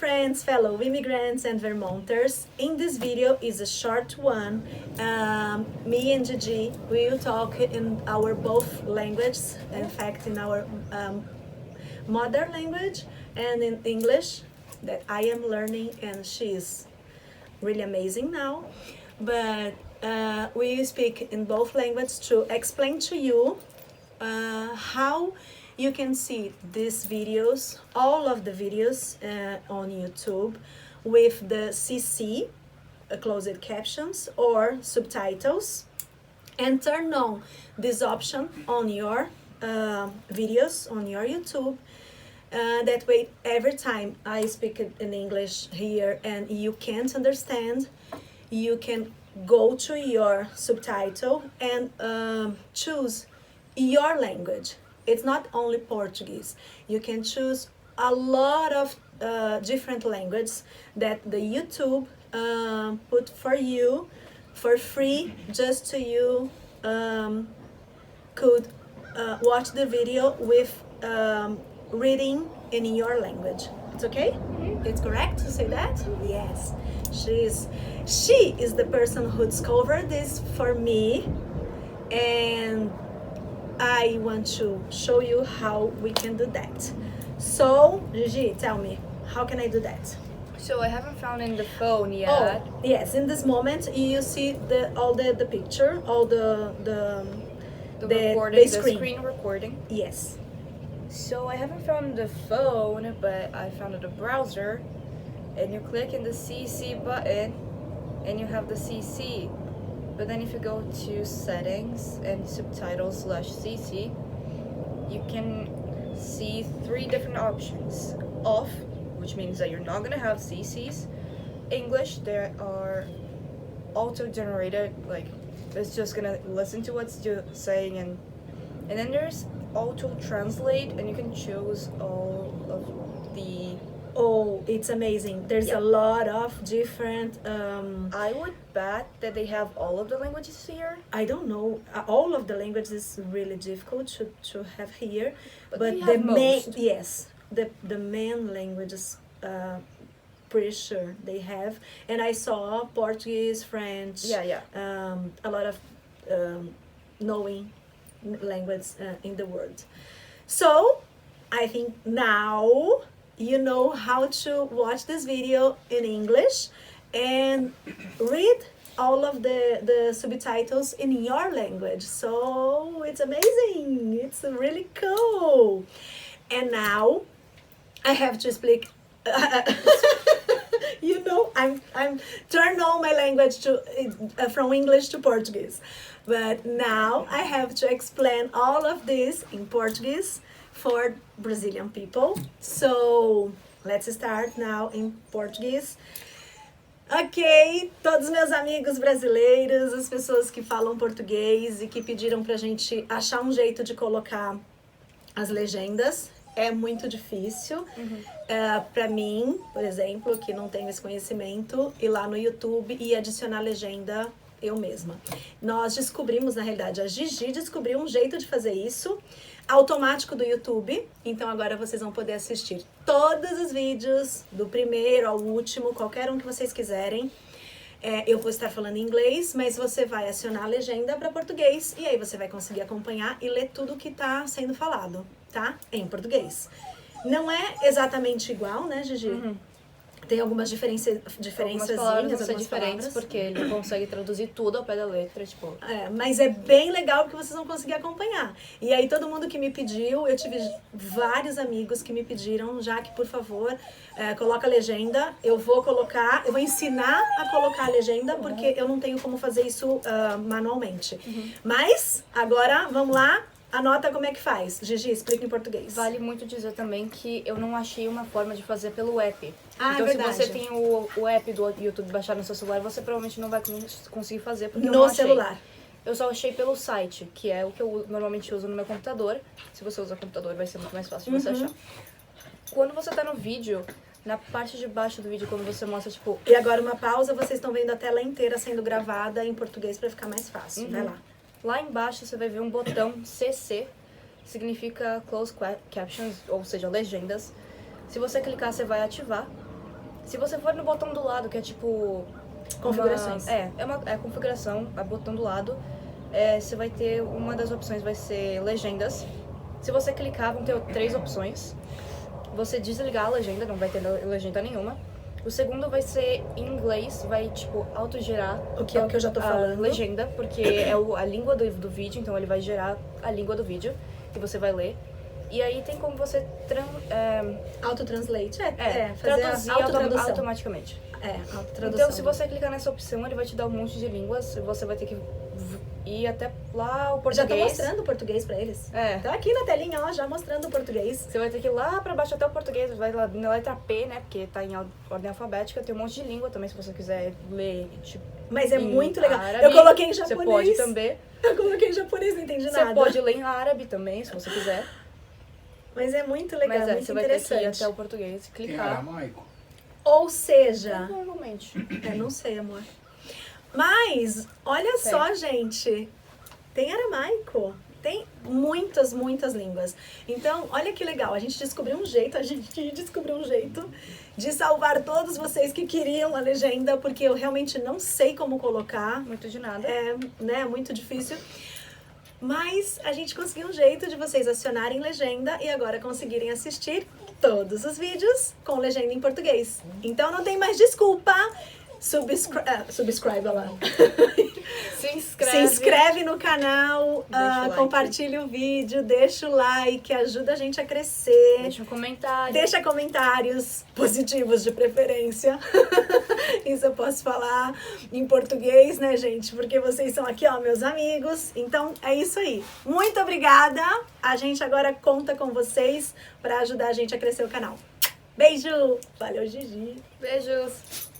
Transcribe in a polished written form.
friends, fellow immigrants and Vermonters. In this video is a short one. Me and Gigi will talk in our both languages, in fact in our mother language and in English that I am learning, and she's really amazing now. But we speak in both languages to explain to you how you can see these videos, all of the videos on YouTube with the CC, closed captions or subtitles, and turn on this option on your videos on your YouTube. That way, every time I speak in English here and you can't understand, you can go to your subtitle and choose your language. It's not only Portuguese. You can choose a lot of different languages that the YouTube put for you for free, just so you could watch the video with reading in your language. It's okay? It's correct to say that? Yes. She is the person who discovered this for me, and I want to show you how we can do that. So, Gigi, tell me, how can I do that? So I haven't found in the phone yet. Oh, yes, in this moment you see all the picture, all the recording, the the screen recording. Yes. So I haven't found the phone, but I found the browser, and you click in the CC button and you have the CC. But then if you go to settings and subtitles /CC, you can see 3 different options. Off, which means that you're not gonna have CCs. English, there are auto-generated, like it's just gonna listen to what's saying, and then there's auto-translate, and you can choose all of the. Oh, it's amazing. There's a lot of different I would bet that they have all of the languages here. I don't know, all of the languages is really difficult to have here, but they the have main, most. yes, the main languages, pretty sure they have. And I saw Portuguese, French, a lot of knowing language in the world. So I think now you know how to watch this video in English and read all of the subtitles in your language. So it's amazing. It's really cool. And now I have to speak. You know, I'm turn on my language to from English to Portuguese. But now I have to explain all of this in Portuguese for Brazilian people. So let's start now in Portuguese. Ok, todos meus amigos brasileiros, as pessoas que falam português e que pediram pra gente achar um jeito de colocar as legendas. É muito difícil. Pra mim, por exemplo, que não tenho esse conhecimento, ir lá no YouTube e adicionar legenda eu mesma. Nós descobrimos, na realidade, a Gigi descobriu um jeito de fazer isso, automático do YouTube. Então agora vocês vão poder assistir todos os vídeos, do primeiro ao último, qualquer um que vocês quiserem. Eu vou estar falando em inglês, mas você vai acionar a legenda para português e aí você vai conseguir acompanhar e ler tudo que está sendo falado, tá? Em português. Não é exatamente igual, né, Gigi? Tem algumas diferençazinhas, algumas palavras vão ser algumas diferentes, palavras. porque ele consegue traduzir tudo ao pé da letra, tipo. Mas é bem legal porque vocês vão conseguir acompanhar. E aí todo mundo que me pediu, eu tive vários amigos que me pediram, já que por favor, coloca a legenda. Eu vou ensinar a colocar a legenda, porque eu não tenho como fazer isso manualmente. Mas agora vamos lá. Anota como é que faz. Gigi, explica em português. Vale muito dizer também que eu não achei uma forma de fazer pelo app. Então, é verdade. Se você tem o app do YouTube baixado no seu celular, você provavelmente não vai conseguir fazer, porque eu não achei. celular. Eu só achei pelo site, que é o que eu normalmente uso no meu computador. Se você usa computador, vai ser muito mais fácil de você achar. Quando você tá no vídeo, na parte de baixo do vídeo, quando você mostra, tipo... E agora uma pausa, vocês estão vendo a tela inteira sendo gravada em português para ficar mais fácil. Vai lá. Lá embaixo você vai ver um botão CC, significa Closed Captions, ou seja, legendas. Se você clicar, você vai ativar. Se você for no botão do lado, que é tipo... Configurações. É configuração, é botão do lado. Você vai ter, uma das opções vai ser legendas. Se você clicar, vão ter 3 opções. Você desligar a legenda, não vai ter legenda nenhuma. O segundo vai ser em inglês, vai tipo autogerar O que é o que eu já tô falando. legenda, porque é a língua do vídeo, então ele vai gerar a língua do vídeo que você vai ler. E aí tem como você Auto-translate. Fazer traduzir a autotradução. automaticamente. Autotradução. Então, se você clicar nessa opção, ele vai te dar um monte de línguas. Você vai ter que ir até lá o português. Já tô mostrando o português pra eles. Tá aqui na telinha, ó, já mostrando o português. Você vai ter que ir lá pra baixo até o português, vai lá na letra P, né? Porque tá em ordem alfabética. Tem um monte de língua também, se você quiser ler, tipo, Mas é muito legal. árabe. Eu coloquei em japonês. Você pode também. Eu coloquei em japonês, não entendi nada. Você pode ler em árabe também, se você quiser. Mas é muito legal, Mas muito você vai ter que ir interessante. até o português, Tem clicar. aramaico? Ou seja, Normalmente. não sei, amor. Mas, olha só, gente. Tem aramaico. Tem muitas, muitas línguas. Então, olha que legal. A gente descobriu um jeito de salvar todos vocês que queriam a legenda, porque eu realmente não sei como colocar. Muito de nada. É muito difícil. Mas a gente conseguiu um jeito de vocês acionarem legenda e agora conseguirem assistir todos os vídeos com legenda em português. Então não tem mais desculpa. Subscribe lá. Se inscreve. Se inscreve no canal, Deixa o like. compartilha o vídeo, deixa o like, ajuda a gente a crescer. Deixa um comentário. Deixa comentários positivos de preferência. Isso eu posso falar em português, né, gente? Porque vocês são aqui, ó, meus amigos. Então, é isso aí. Muito obrigada. A gente agora conta com vocês para ajudar a gente a crescer o canal. Beijo! Valeu, Gigi! Beijos.